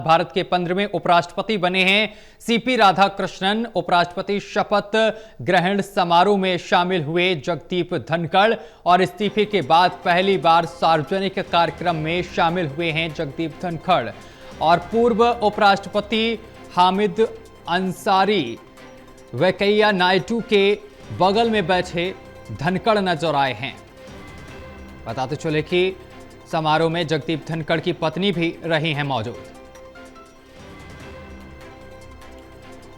भारत के 15वें उपराष्ट्रपति बने हैं सीपी राधाकृष्णन। उपराष्ट्रपति शपथ ग्रहण समारोह में शामिल हुए जगदीप धनखड़ और इस्तीफे के बाद पहली बार सार्वजनिक कार्यक्रम में शामिल हुए हैं जगदीप धनखड़। और पूर्व उपराष्ट्रपति हामिद अंसारी वेंकैया नायडू के बगल में बैठे धनखड़ नजर आए हैं। बताते चले कि समारोह में जगदीप धनखड़ की पत्नी भी रही हैं मौजूद।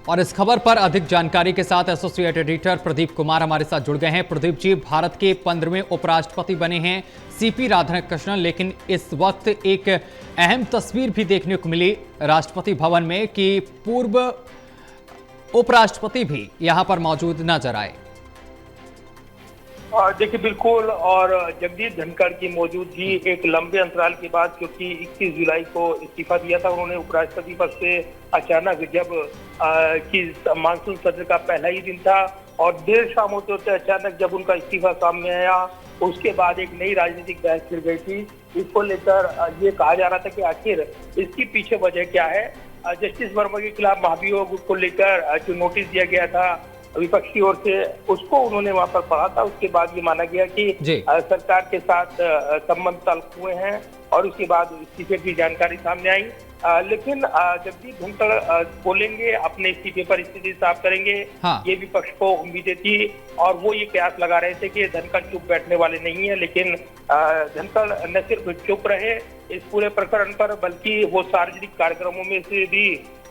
और इस खबर पर अधिक जानकारी के साथ एसोसिएट एडिटर प्रदीप कुमार हमारे साथ जुड़ गए हैं। प्रदीप जी, भारत के 15वें उपराष्ट्रपति बने हैं सीपी राधाकृष्णन, लेकिन इस वक्त एक अहम तस्वीर भी देखने को मिली राष्ट्रपति भवन में कि पूर्व उपराष्ट्रपति भी यहां पर मौजूद नजर आए। देखिए बिल्कुल, और जगदीप धनखड़ की मौजूदगी एक लंबे अंतराल के बाद, क्योंकि 21 जुलाई को इस्तीफा दिया था उन्होंने उपराष्ट्रपति पद से अचानक, जब कि मानसून सत्र का पहला ही दिन था और देर शाम होते होते अचानक जब उनका इस्तीफा सामने आया, उसके बाद एक नई राजनीतिक बहस छिड़ गई थी। इसको लेकर ये कहा जा रहा था कि आखिर इसकी पीछे वजह क्या है। जस्टिस वर्मा के खिलाफ महाभियोग को लेकर जो नोटिस दिया गया था विपक्ष की ओर से, उसको उन्होंने वहां पर पढ़ा था। उसके बाद ये माना गया कि सरकार के साथ संबंध तल्ख हुए हैं और उसके बाद इस्तीफे की जानकारी सामने आई। लेकिन जगदीप धनखड़ बोलेंगे, अपने इस्तीफे पर स्थिति साफ करेंगे, ये विपक्ष को उम्मीदें थी और वो ये कयास लगा रहे थे कि धनखड़ चुप बैठने वाले नहीं है। लेकिन धनखड़ न सिर्फ चुप रहे इस पूरे प्रकरण पर, बल्कि वो सार्वजनिक कार्यक्रमों में से भी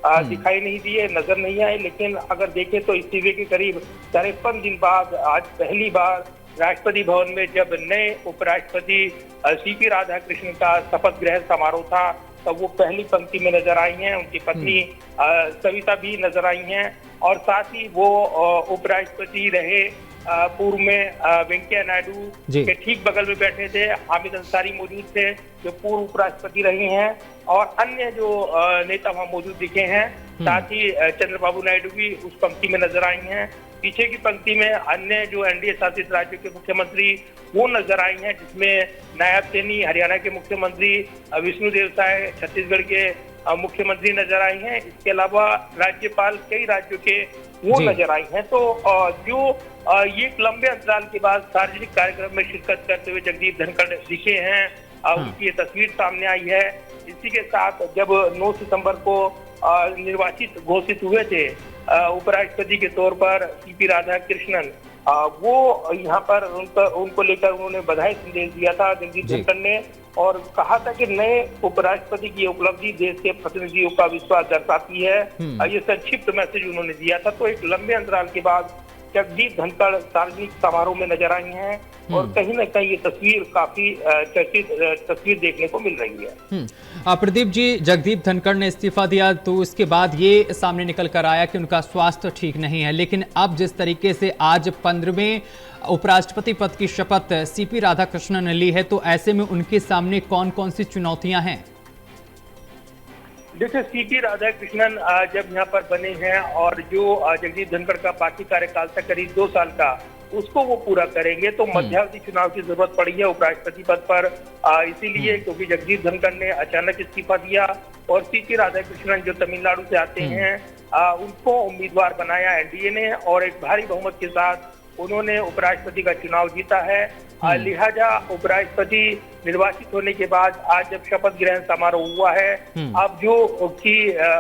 दिखाई नहीं दिए, नजर नहीं आए। लेकिन अगर देखें तो इस्तीफे के करीब 53 दिन बाद आज पहली बार राष्ट्रपति भवन में जब नए उपराष्ट्रपति सीपी राधाकृष्णन का शपथ ग्रहण समारोह था, तब वो पहली पंक्ति में नजर आई हैं। उनकी पत्नी सविता भी नजर आई हैं और साथ ही वो उपराष्ट्रपति रहे पूर्व में वेंकैया नायडू के ठीक बगल में बैठे थे। हामिद अंसारी मौजूद थे जो पूर्व उपराष्ट्रपति रही हैं और अन्य जो नेता वहां मौजूद दिखे हैं। साथ ही चंद्रबाबू नायडू भी उस पंक्ति में नजर आई हैं। पीछे की पंक्ति में अन्य जो एनडीए शासित राज्यों के मुख्यमंत्री वो नजर आई हैं, जिसमें नायब सैनी हरियाणा के मुख्यमंत्री, विष्णुदेव साय छत्तीसगढ़ के मुख्यमंत्री नजर आई हैं। इसके अलावा राज्यपाल कई राज्यों के वो नजर आई हैं। तो जो ये एक लंबे अंतराल के बाद सार्वजनिक कार्यक्रम में शिरकत करते हुए जगदीप धनखड़ दिखे हैं, उनकी ये तस्वीर सामने आई है। इसी के साथ जब 9 सितंबर को निर्वाचित घोषित हुए थे उपराष्ट्रपति के तौर पर सीपी राधाकृष्णन, वो यहाँ पर उनको लेकर उन्होंने बधाई संदेश दिया था जगदीप धनखड़ ने और कहा था कि नए उपराष्ट्रपति की उपलब्धि देश के प्रतिनिधियों का विश्वास दर्शाती है। ये संक्षिप्त मैसेज उन्होंने दिया था। तो एक लंबे अंतराल के बाद जगदीप धनखड़ सार्वजनिक समारोह में नजर आई हैं और कहीं ना कहीं ये तस्वीर काफी चर्चित तस्वीर देखने को मिल रही है। प्रदीप जी, जगदीप धनखड़ ने इस्तीफा दिया तो उसके बाद ये सामने निकल कर आया कि उनका स्वास्थ्य ठीक नहीं है, लेकिन अब जिस तरीके से आज 15वें उपराष्ट्रपति पद की शपथ सीपी राधाकृष्णन ने ली है, तो ऐसे में उनके सामने कौन कौन सी चुनौतियां हैं? देखिए, सीपी राधाकृष्णन जब यहाँ पर बने हैं और जो जगदीप धनखड़ का बाकी कार्यकाल था करीब 2 साल का, उसको वो पूरा करेंगे तो मध्यावधि चुनाव की जरूरत पड़ी है उपराष्ट्रपति पद पर। इसीलिए क्योंकि जगदीप धनखड़ ने अचानक इस्तीफा दिया और सीपी राधाकृष्णन जो तमिलनाडु से आते हैं उनको उम्मीदवार बनाया एनडीए ने और एक भारी बहुमत के साथ उन्होंने उपराष्ट्रपति का चुनाव जीता है। लिहाजा उपराष्ट्रपति निर्वाचित होने के बाद आज जब शपथ ग्रहण समारोह हुआ है, अब जो कि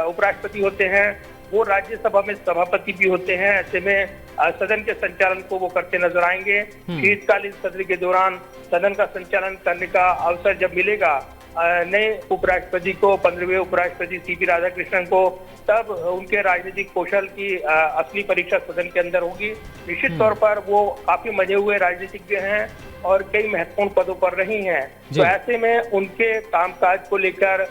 उपराष्ट्रपति होते हैं वो राज्यसभा में सभापति भी होते हैं। ऐसे में सदन के संचालन को वो करते नजर आएंगे। शीतकालीन सत्र के दौरान सदन का संचालन करने का अवसर जब मिलेगा नए उपराष्ट्रपति को, 15वें उपराष्ट्रपति सीपी राधाकृष्णन को, तब उनके राजनीतिक कौशल की असली परीक्षा सदन के अंदर होगी। निश्चित तौर पर वो काफी मजे हुए राजनीतिज्ञ हैं और कई महत्वपूर्ण पदों पर रही हैं। तो ऐसे में उनके कामकाज को लेकर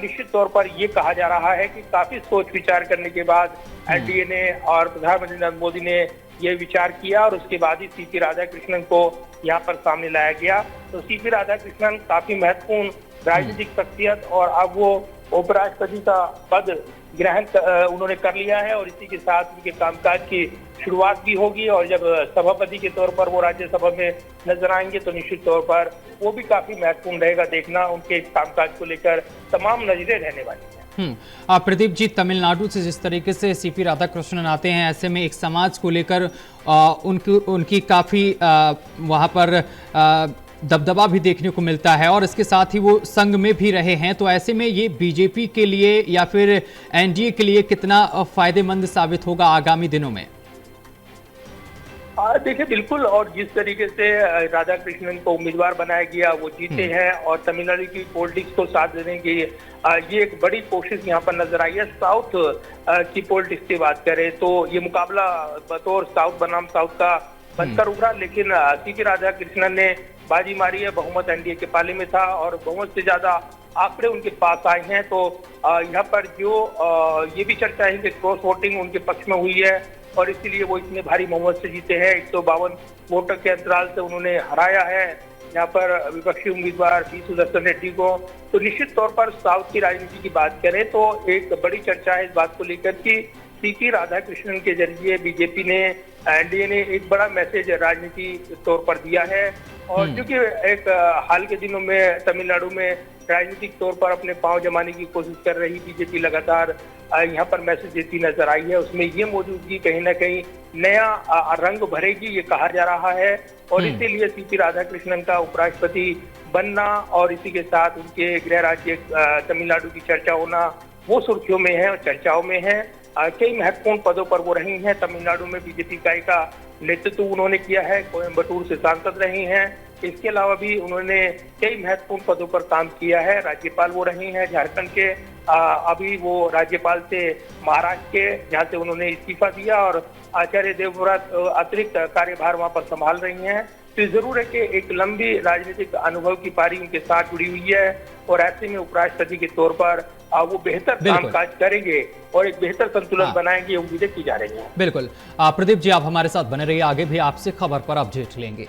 निश्चित तौर पर ये कहा जा रहा है कि काफी सोच विचार करने के बाद एनडीए ने और प्रधानमंत्री नरेंद्र मोदी ने ये विचार किया और उसके बाद ही सीपी राधाकृष्णन को यहाँ पर सामने लाया गया। तो सीपी राधाकृष्णन काफी महत्वपूर्ण राजनीतिक शख्सियत और अब वो उपराष्ट्रपति का पद ग्रहण उन्होंने कर लिया है और इसी के साथ उनके कामकाज की शुरुआत भी होगी। और जब सभापति के तौर पर वो राज्यसभा में नजर आएंगे तो निश्चित तौर पर वो भी काफी महत्वपूर्ण रहेगा देखना। उनके कामकाज को लेकर तमाम नजरें रहने वाली हैं। प्रदीप जी, तमिलनाडु से जिस तरीके से सीपी राधाकृष्णन आते हैं, ऐसे में एक समाज को लेकर उनकी काफ़ी वहाँ पर दबदबा भी देखने को मिलता है और इसके साथ ही वो संघ में भी रहे हैं। तो ऐसे में ये बीजेपी के लिए या फिर एनडीए के लिए कितना फायदेमंद साबित होगा आगामी दिनों में? देखिए, बिल्कुल। और जिस तरीके से राधा कृष्णन को उम्मीदवार बनाया गया, वो जीते हैं और तमिलनाडु की पॉलिटिक्स को साथ देने की ये एक बड़ी कोशिश यहाँ पर नजर आई है। साउथ की पॉलिटिक्स की बात करें तो ये मुकाबला बतौर साउथ बनाम साउथ का बनकर उभरा, लेकिन सीपी राधा कृष्णन ने बाजी मारी है। बहुमत एनडीए के पाले में था और बहुमत से ज्यादा आंकड़े उनके पास आए हैं। तो यहाँ पर जो ये भी चर्चा है कि क्रॉस वोटिंग उनके पक्ष में हुई है और इसीलिए वो इतने भारी बहुमत से जीते हैं। 152 वोटों के अंतराल से उन्होंने हराया है यहाँ पर विपक्षी उम्मीदवार बी सुदर्शन रेड्डी को। तो निश्चित तौर पर साउथ की राजनीति की बात करें तो एक बड़ी चर्चा है इस बात को लेकर कि सीपी राधाकृष्णन के जरिए बीजेपी ने, एनडीए ने एक बड़ा मैसेज राजनीति तौर पर दिया है। और क्योंकि एक हाल के दिनों में तमिलनाडु में राजनीतिक तौर पर अपने पांव जमाने की कोशिश कर रही बीजेपी लगातार यहाँ पर मैसेज देती नजर आई है। उसमें ये मौजूदगी कहीं ना कहीं नया रंग भरेगी, ये कहा जा रहा है। और इसीलिए सीपी राधाकृष्णन का उपराष्ट्रपति बनना और इसी के साथ उनके गृह राज्य तमिलनाडु की चर्चा होना वो सुर्खियों में है और चर्चाओं में है। कई महत्वपूर्ण पदों पर वो रही हैं। तमिलनाडु में बीजेपी इकाई का नेतृत्व उन्होंने किया है, कोयम्बटूर से सांसद रही हैं। इसके अलावा भी उन्होंने कई महत्वपूर्ण पदों पर काम किया है। राज्यपाल वो रही हैं झारखंड के, अभी वो राज्यपाल थे महाराष्ट्र के, जहाँ से उन्होंने इस्तीफा दिया और आचार्य देवव्रत अतिरिक्त कार्यभार वहाँ पर संभाल रही हैं। तो जरूर है कि एक लंबी राजनीतिक अनुभव की पारी उनके साथ जुड़ी हुई है और ऐसे में उपराष्ट्रपति के तौर पर वो बेहतर कामकाज करेंगे और एक बेहतर संतुलन बनाएंगे, उम्मीदें की जा रही हैं। बिल्कुल। प्रदीप जी, आप हमारे साथ बने रहिए, आगे भी आपसे खबर पर अपडेट लेंगे।